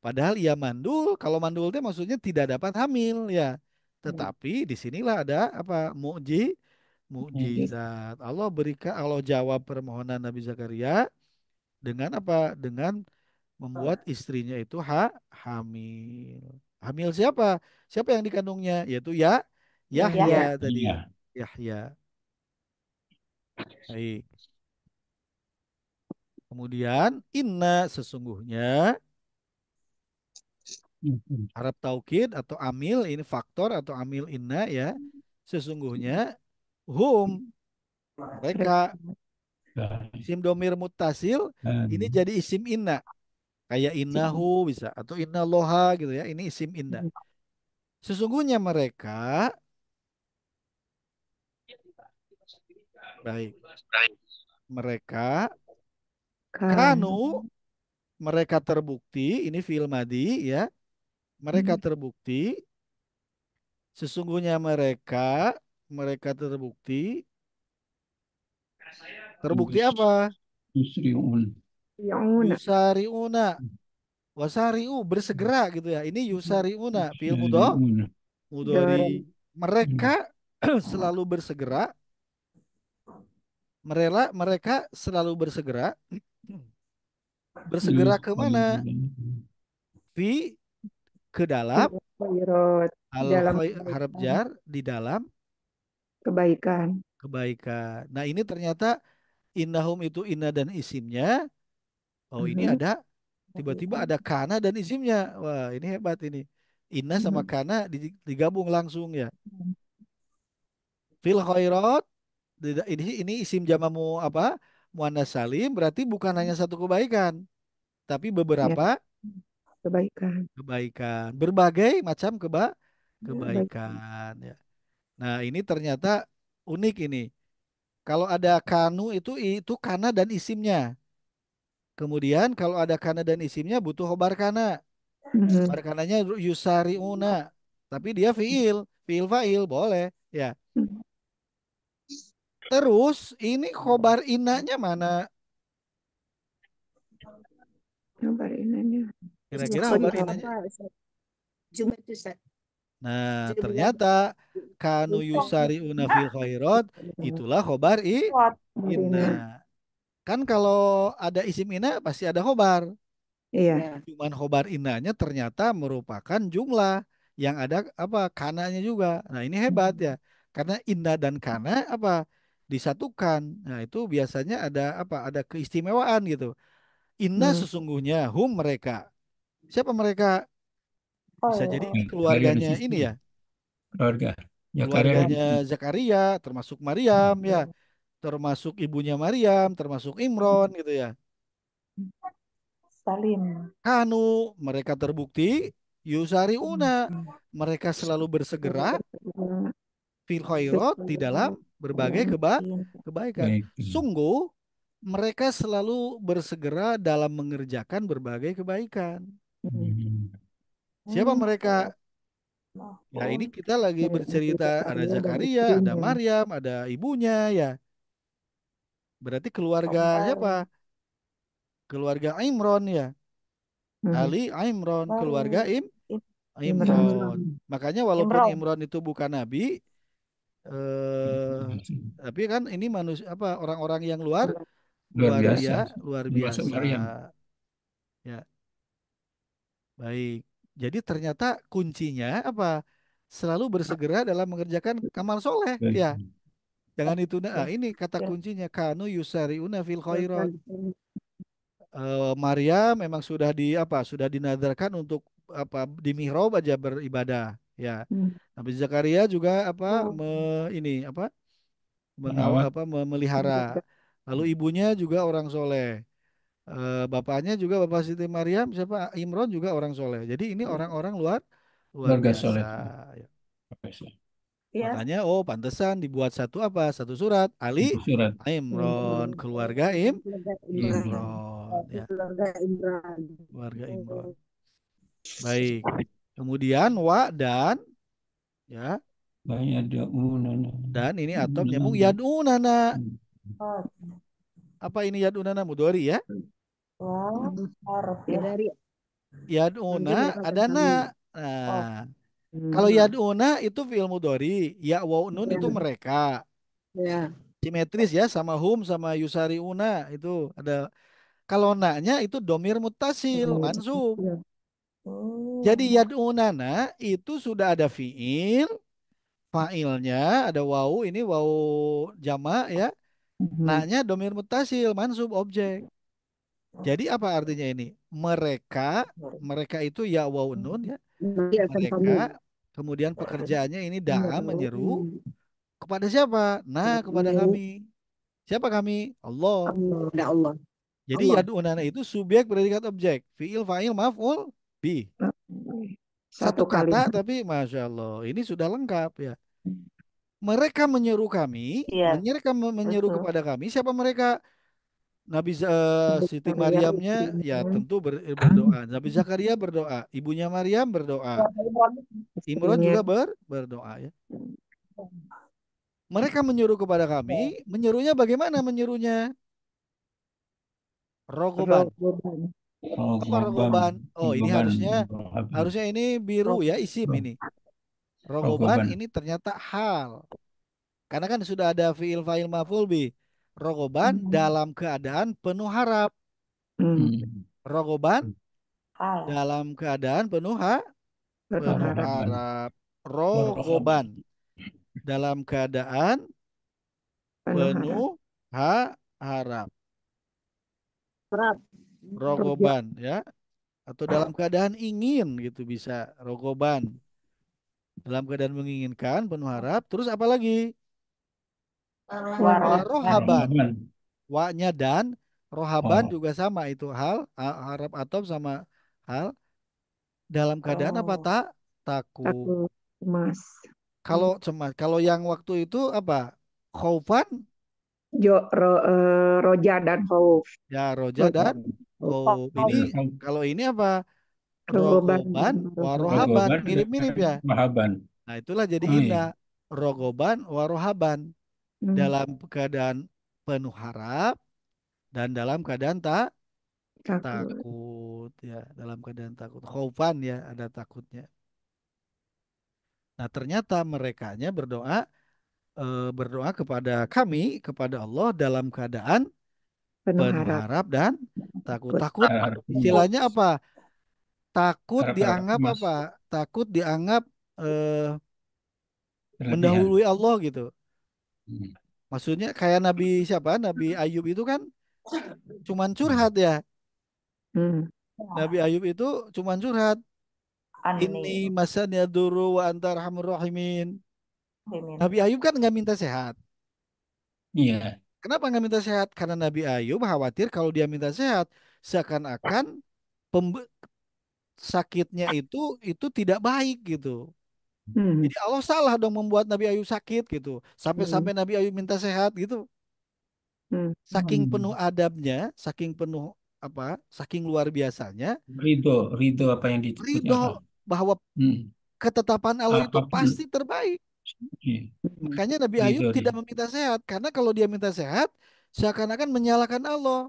padahal ia mandul. Kalau mandul itu maksudnya tidak dapat hamil ya. Tetapi disinilah ada apa? Mukjizat. Allah berikan, Allah jawab permohonan Nabi Zakaria dengan apa? Dengan membuat istrinya itu hamil. Hamil siapa? Siapa yang dikandungnya? Yaitu Ya. Yahya tadi. Iya. Yahya. Baik. Kemudian inna sesungguhnya harap taukid atau amil ini faktor atau amil inna ya. Sesungguhnya hum mereka isim domir mutasil ini jadi isim inna kayak innahu bisa atau innaloha gitu ya. Ini isim inna. Sesungguhnya mereka baik mereka Kan. kanu mereka terbukti ini fi'il madi ya. Mereka terbukti sesungguhnya mereka terbukti terbukti apa? Yusriun. Yauna. Yusariuna wasariu bersegera gitu ya. Ini yusariuna fi'il Yusriun. mudhari. Mereka selalu bersegera. Mereka selalu bersegera. Bersegera kemana? Fi ke dalam Khairat. al Dalam harap kebaikan. jar di dalam Kebaikan. kebaikan. Nah ini ternyata innahum itu inna dan isimnya. Oh ini Mhm. ada tiba-tiba ada kana dan isimnya. Wah ini hebat ini. Inna sama Mhm. kana digabung langsung ya. Fil khairat ini isim jamamu apa? Muannas salim berarti bukan hanya satu kebaikan, tapi Ya, beberapa kebaikan. kebaikan, berbagai macam Kebaikan. kebaikan ya. Nah, ini ternyata unik ini. Kalau ada kanu itu kana dan isimnya. Kemudian kalau ada kana dan isimnya butuh khobar kana. Mhm. Khobar kananya yusariuna. Tapi dia fiil fa'il boleh ya. Terus ini khobar inanya mana? Kabar inanya. Kira-kira khobar Khairat. inanya? Cuma itu Ustaz. Nah, Jumlah ternyata kanu yusariuna fil khairat itulah khobar Kabar inna. inna. Kan kalau ada isim inna pasti ada khobar. Iya. Ya. Cuman khobar innanya ternyata merupakan jumlah yang ada apa kananya juga. Nah, ini hebat ya. Karena inna dan kana apa disatukan. Nah, itu biasanya ada apa? Ada keistimewaan gitu. Inna Hmm. sesungguhnya hum mereka. Siapa mereka? Bisa jadi Oh. ini Karya di keluarganya situ. ini ya. Keluarga. Ya karya di Keluarganya situ. Zakaria, termasuk Maryam ya, termasuk ibunya Maryam, termasuk Imron gitu ya. Salim. Kanu mereka terbukti yusariuna mereka selalu bersegera fil khairat di dalam berbagai kebaikan. Baik. Sungguh mereka selalu bersegera dalam mengerjakan berbagai kebaikan. Siapa mereka? Ya ini kita lagi bercerita ada Zakaria dan Zakaria, ada istrinya. Maryam, ada ibunya ya. Berarti keluarga siapa? Keluarga Imron ya. Hmm. Ali Imron, keluarga Imran. Imron. Makanya walaupun Imron. Imron itu bukan nabi, eh tapi kan ini manusia apa orang-orang yang luar Luar biasa. luar Termasuk biasa. Maryam. Ya, baik. Jadi ternyata kuncinya apa? Selalu bersegera dalam mengerjakan amal soleh. Baik. Ya, jangan itu. Nah, ini kata kuncinya kanu yusariuna fil khairat. Maria memang sudah di apa sudah dinadarkan untuk apa di mihrab aja beribadah ya. Hmm. Nabi Zakaria juga apa ini apa mengawal Merawat. apa memelihara. Lalu ibunya juga orang soleh. Bapaknya juga Bapak Siti Maryam siapa Imron juga orang soleh. Jadi ini orang-orang luar luar Keluarga biasa. soleh. Ya. Profesor. Ya. Makanya oh pantesan dibuat satu apa? Satu surat Ali Itu surat Imron keluarga Keluarga Imran. Imran. Imron ya Keluarga Imran. keluarga Imron. Baik. Kemudian wa dan ya Banyak daunana. dan ini atop nyambung yadunana. Oh, Apa ini yadunana mudhari ya? wow. Harus Ya ya. dari manggil Yaduna merupakan ada kami. na. Oh. Nah, kalau yaduna itu fi'il mudhari, ya wa nun Ya, itu mereka. ya. Simetris ya sama hum sama yusariuna itu ada. Kalau na-nya itu domir muttasil, mansub. Ya. Oh. Jadi yad'unana itu sudah ada fi'il, fa'ilnya ada wawu, ini wawu jama ya. Na-nya domir muttasil, mansub objek. Jadi apa artinya ini? Mereka, mereka itu ya wawu nun ya. Manggilkan kamu. Mereka, kemudian pekerjaannya ini da'a menyeru kepada siapa? Nah, kepada Menyeru kami. Siapa kami? Allah. Allah. Ada Allah. Jadi Allah. yad'unana itu subjek predikat objek, fiil fa'il maf'ul bi. Satu Satu kali. kata tapi masya Allah ini sudah lengkap ya. Mereka menyeru kami, Iya, mereka menyeru betul. kepada kami. Siapa mereka? Nabi Siti Zakaria, Maryamnya ya tentu berdoa. Nabi Zakaria berdoa, ibunya Maryam berdoa, Imron istrinya. juga berdoa ya. Mereka menyuruh kepada kami, menyuruhnya bagaimana menyuruhnya? Rogoban. Rogoban. Apa Rogoban. rogoban? Oh ini Rogoban. harusnya ini biru ya isim ini. Rogoban Rogoban. ini ternyata hal. Karena kan sudah ada fiil fa'il maf'ul bi. Rogoban dalam keadaan penuh harap. Rogoban dalam keadaan penuh Rogoban. harap. Rogoban. Rogoban dalam keadaan Penuh harap. penuh harap. Harap. Rogoban ya. Atau dalam keadaan ingin gitu bisa. Rogoban. Dalam keadaan menginginkan, penuh harap. Terus apa lagi? Warohaban. Rogoban. Wa-nya dan rohaban Oh, juga sama itu hal harap atau sama hal dalam keadaan apa Oh, takut. takut cemas. Kalau cemas, kalau yang waktu itu apa? Khaufan Roja dan Khauf. ya roja Roja dan dan Khauf. khauf. Ini ya. kalau ini apa? Rogoban Rogoban dan warohaban Rogoban mirip-mirip ya. dan Rohaban. Nah itulah jadi Oh, iya. indah. Rogoban warohaban Hmm, dalam keadaan penuh harap dan dalam keadaan takut. takut ya dalam keadaan takut khaufan ya ada takutnya. Nah ternyata merekanya berdoa kepada kami kepada Allah dalam keadaan Penuh penuh harap. harap dan takut. Takut. Takut Harap istilahnya apa? Takut harap dianggap emas apa? Takut dianggap berlebihan. mendahului Allah gitu. Hmm. Maksudnya kayak Nabi siapa? Nabi Ayub itu kan cuman curhat ya. Hmm. Nabi Ayub itu cuman curhat. Ini masanya duru wa anta arhamur rahimin. Nabi Ayub kan nggak minta sehat. Iya, Kenapa nggak minta sehat? Karena Nabi Ayub khawatir kalau dia minta sehat, seakan-akan pembe- sakitnya itu tidak baik gitu. Hmm. Jadi Allah salah dong membuat Nabi Ayub sakit gitu. Sampai-sampai Hmm. Nabi Ayub minta sehat gitu. Hmm. Saking penuh Hmm. adabnya, saking penuh apa, saking luar biasanya, ridho apa yang disebutnya. ridho bahwa Hmm. ketetapan Allah itu Apapun, pasti terbaik. iya, Hmm. Makanya Nabi Ayub ridho tidak dia. meminta sehat karena kalau dia minta sehat seakan-akan menyalahkan Allah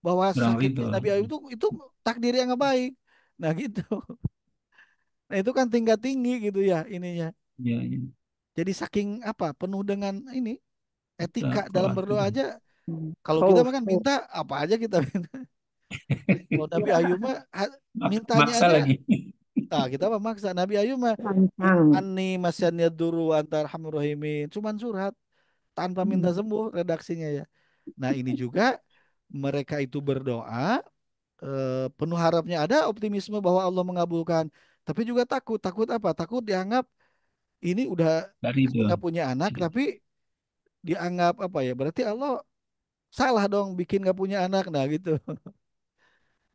bahwa Kurang sakitnya ridho. Nabi Ayub itu takdir yang nggak baik. Nah gitu. Nah itu kan tingkat tinggi gitu ya ininya. Iya, iya. Jadi saking apa penuh dengan ini etika dalam Takwa. berdoa aja. Hmm. Kalau kita Khauf. makan minta apa aja kita minta. Kalau Nabi Ayub mah mintanya Maksa aja. lagi. Nah kita mah maksa. Nabi Ayub mah Lancang. ani masyannya duru antar hamrohimin. Cuman surat tanpa minta sembuh redaksinya ya. Nah ini juga mereka itu berdoa penuh harapnya ada optimisme bahwa Allah mengabulkan. Tapi juga takut. Takut apa? Takut dianggap ini udah Gak kita ridho. nggak punya anak tapi dianggap apa ya? Berarti Allah salah dong bikin nggak punya anak, nah gitu.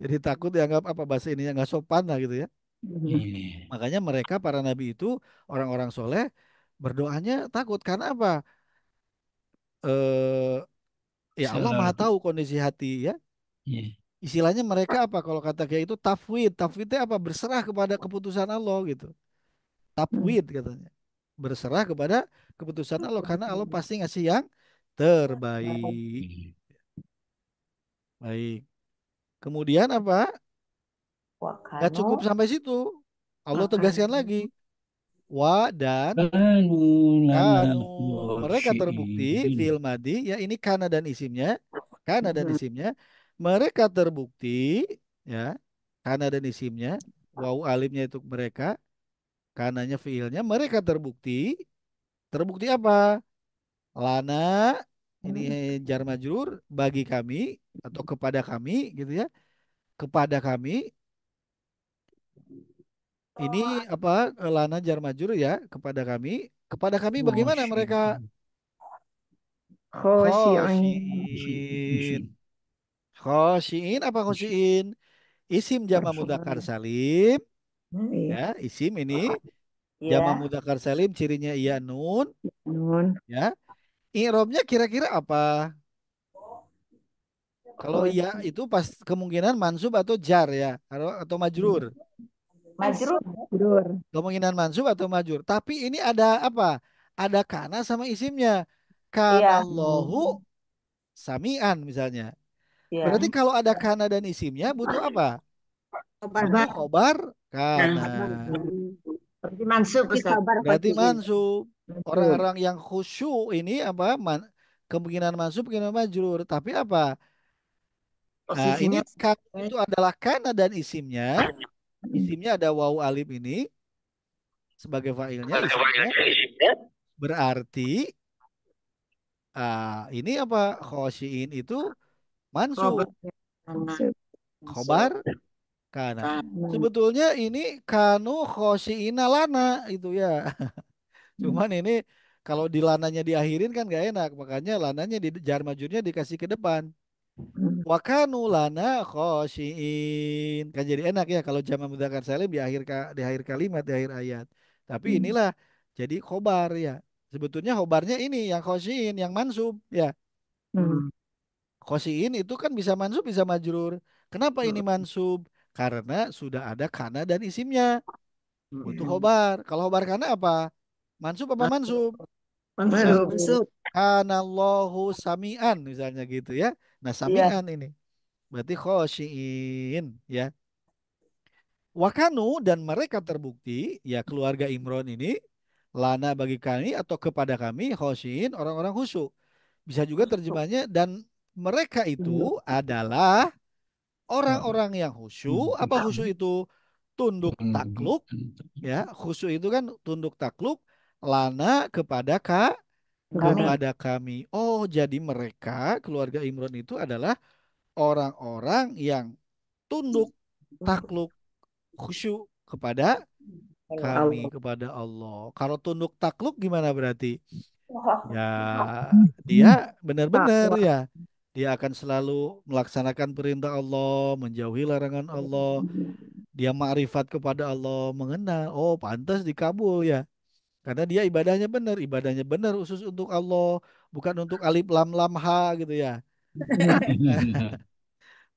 Jadi takut dianggap apa bahasa ininya nggak sopan lah gitu ya. Iya. Makanya mereka para nabi itu orang-orang soleh berdoanya takut karena apa? Eh Ya Allah Maha Seolah-olah. tahu kondisi hati ya. Iya. Istilahnya mereka apa kalau kata kayak itu tafwid. Tafwid itu apa? Berserah kepada keputusan Allah gitu. Hmm. Tafwid katanya. Berserah kepada keputusan Allah karena Allah pasti ngasih yang terbaik. Iya. Baik. Kemudian apa? Gak cukup Wakano sampai situ. Allah akan tegaskan lagi. Wa dan Kanu lana kanu. Mereka terbukti khosyi'in. fil madi. Ya ini kana dan isimnya. Kana dan hmm. isimnya. Mereka terbukti. Ya. Kana dan isimnya. Wawu alimnya itu mereka. Kananya fiilnya. Mereka terbukti. Terbukti apa? Lana. Ini jar majrur. Bagi kami. Atau kepada kami. Gitu ya. Kepada kami. Ini apa lana jar majrur ya kepada kami. Kepada kami bagaimana mereka Khosyi'in. Khosyi'in. khosyiin. Khosyiin apa khosyiin? Isim jama mudzakkar Khosyi'in. salim Iya. ya, isim ini jama Ya. mudzakkar salim cirinya iya nun Nun. ya. I'rabnya kira-kira apa? Kalau iya Khosyi. itu pas kemungkinan mansub atau jar ya, atau majrur. Majrur. Kemungkinan mansub atau majrur. Tapi ini ada apa? Ada kana sama isimnya. Iya. Kanallahu samian misalnya. Berarti Iya. kalau ada kana dan isimnya butuh apa? Kabar. Butuh khobar kana. Kabar. Berarti mansub, Berarti Ustaz. kabar Berarti khosyiin. mansub. Mansub. Orang-orang yang khusyuk ini apa? Kemungkinan mansub kemungkinan majrur. Tapi apa? Ini Posisinya kan itu adalah kana dan isimnya. Isimnya ada wawu alif ini sebagai fa'ilnya isimnya. Berarti ini apa? Khosyiin itu kabar. mansub. Mansub. Khobar kana. Hmm. Sebetulnya ini kanu khosyiina lana itu ya. Cuman ini kalau di lananya diakhirin kan gak enak. Makanya lananya di jar majurnya dikasih ke depan. Hmm. Wa kanu lana khosyiin. Kan jadi enak ya kalau jamak mudzakkar salim di akhir di akhir kalimat, di akhir ayat. Tapi inilah jadi khobar ya. Sebetulnya khobarnya ini yang khosyiin, yang mansub ya. Hmm. Khosyiin itu kan bisa mansub bisa majrur. Kenapa ini mansub? Karena sudah ada kana dan isimnya. Butuh khobar. Kalau khobar kana apa? Mansub apa mansub? Mansub. Mansub. Kanallahu samian misalnya gitu ya. Nah Iya. samian ini berarti khosyiin ya. Wakanu dan mereka terbukti ya keluarga Imron ini lana bagi kami atau kepada kami khosyiin orang-orang khusyuk. Bisa juga terjemahnya dan mereka itu adalah orang-orang yang khusyuk. Apa khusyuk itu? Tunduk takluk ya. Khusyuk itu kan tunduk takluk lana kepada Kami. kepada kami. Oh, jadi mereka keluarga Imron itu adalah orang-orang yang tunduk, takluk, khusyuk kepada kami, Allah. kepada Allah. Kalau tunduk takluk gimana berarti? Ya, dia benar-benar Takwa. ya. Dia akan selalu melaksanakan perintah Allah, menjauhi larangan Allah. Dia ma'rifat kepada Allah, mengenal. Oh, pantas dikabul ya. Karena dia ibadahnya benar khusus untuk Allah, bukan untuk alif lam lam ha gitu ya.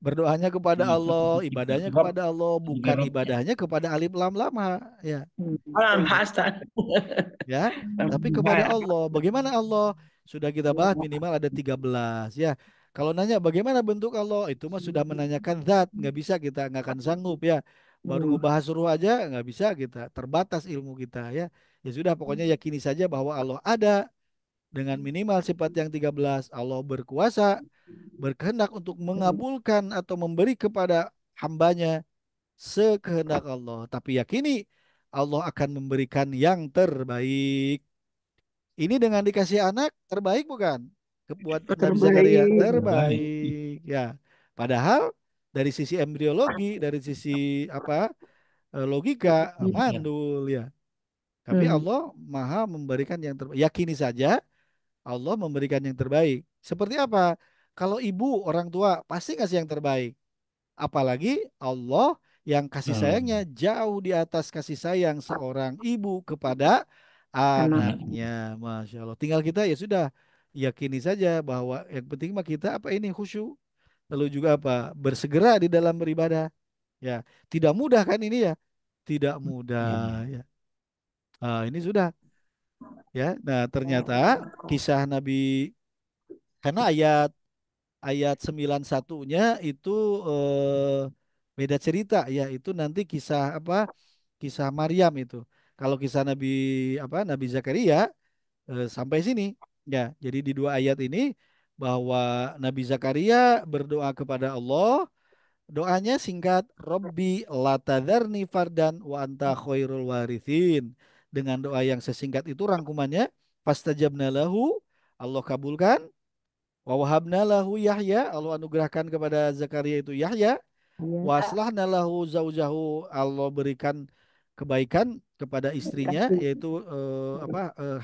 Berdoanya kepada Allah, ibadahnya Rob, kepada Allah, ada bukan Robnya. ibadahnya kepada alif lam lam ha, ya. Alam hasta. Ya, tapi kepada Allah. Bagaimana Allah? Sudah kita bahas minimal ada 13 ya. Kalau nanya bagaimana bentuk Allah, itu mah sudah menanyakan zat, nggak bisa kita nggak akan sanggup ya. Baru ngebahas suruh aja nggak bisa kita, terbatas ilmu kita ya. Ya sudah pokoknya yakini saja bahwa Allah ada dengan minimal sifat yang 13. Allah berkuasa, berkehendak untuk mengabulkan atau memberi kepada hambanya sekehendak Allah. Tapi yakini Allah akan memberikan yang terbaik. Ini dengan dikasih anak terbaik bukan? Buat Nabi Zakaria Terbaik. Terbaik. terbaik ya. Padahal dari sisi embriologi, dari sisi apa logika Iya. mandul ya. Tapi Hmm. Allah maha memberikan yang terbaik. Yakini saja Allah memberikan yang terbaik. Seperti apa? Kalau ibu, orang tua pasti ngasih yang terbaik. Apalagi Allah yang kasih sayangnya jauh di atas kasih sayang seorang ibu kepada Anak. anaknya. Masya Allah. Tinggal kita ya sudah yakini saja bahwa yang penting mah kita apa ini khusyuk. Lalu juga apa? Bersegera di dalam beribadah. Ya, tidak mudah kan ini ya? Tidak mudah ya. Ini sudah ya. Nah, ternyata kisah Nabi karena ayat 91-nya itu beda cerita ya. Itu nanti kisah apa? Kisah Maryam itu. Kalau kisah Nabi apa? Nabi Zakaria sampai sini ya. Jadi di dua ayat ini bahwa Nabi Zakaria berdoa kepada Allah. Doanya singkat, Robbi latadharni fardan wa anta khairul warithin. Dengan doa yang sesingkat itu rangkumannya, fastajabna lahu, Allah kabulkan, wa wahabna lahu Yahya, Allah anugerahkan kepada Zakaria itu Yahya, Iya. wa aslahna lahu zaujahu, Allah berikan kebaikan kepada istrinya yaitu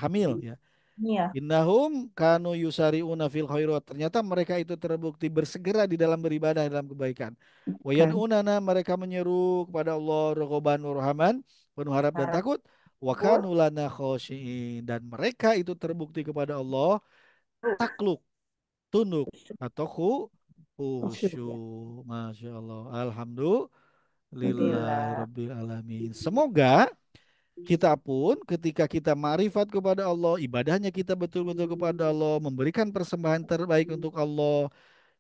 hamil ya. Iya. Innahum kanu yusari'una fil khairat. Ternyata mereka itu terbukti bersegera di dalam beribadah dalam kebaikan. Wa Kan. yad'unana, mereka menyeru kepada Allah raghaban wa rahaman, penuh harap dan takut. Wa kanu lana khoshi'in, dan mereka itu terbukti kepada Allah takluk, tunduk atau khusyuk. Masya Allah. Alhamdulillahirabbil alamin. Semoga kita pun ketika kita ma'rifat kepada Allah, ibadahnya kita betul-betul kepada Allah, memberikan persembahan terbaik untuk Allah.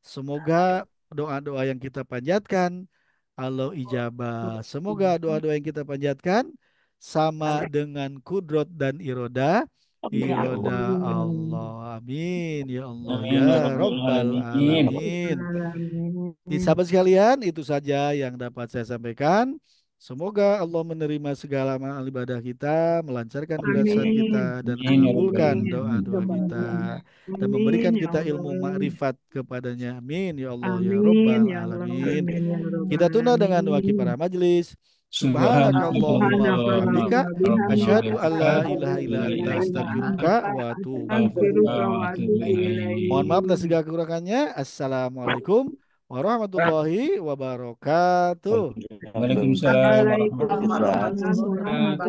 Semoga doa-doa yang kita panjatkan Allah ijabah. Semoga doa-doa yang kita panjatkan sama dengan kudrat dan iroda Allah. Amin ya Allah Amin ya ya rabbal Rabbal alamin. alamin. Sahabat sekalian, itu saja yang dapat saya sampaikan. Semoga Allah menerima segala amal ibadah kita, melancarkan urusan kita, dan Amin ya rabbal mengabulkan alamin. doa-doa kita, dan memberikan kita ilmu makrifat kepadanya. Amin ya Allah ya Amin Rabbal ya Allah. alamin. Amin ya Kita Rabbal tunda dengan doa alamin. para majelis. Subhanakallahumma wa Subhanakallahumma bihamdika rabbana asyhadu wa an la bihamdika ilaha illa anta astaghfiruka wa atubu astaghfiruka ilaik. wa atubu Mohon maaf atas ilaik. segala kekurangannya. Assalamualaikum warahmatullahi wabarakatuh. Waalaikumsalam warahmatullahi Waalaikumsalam wabarakatuh. warahmatullahi wabarakatuh.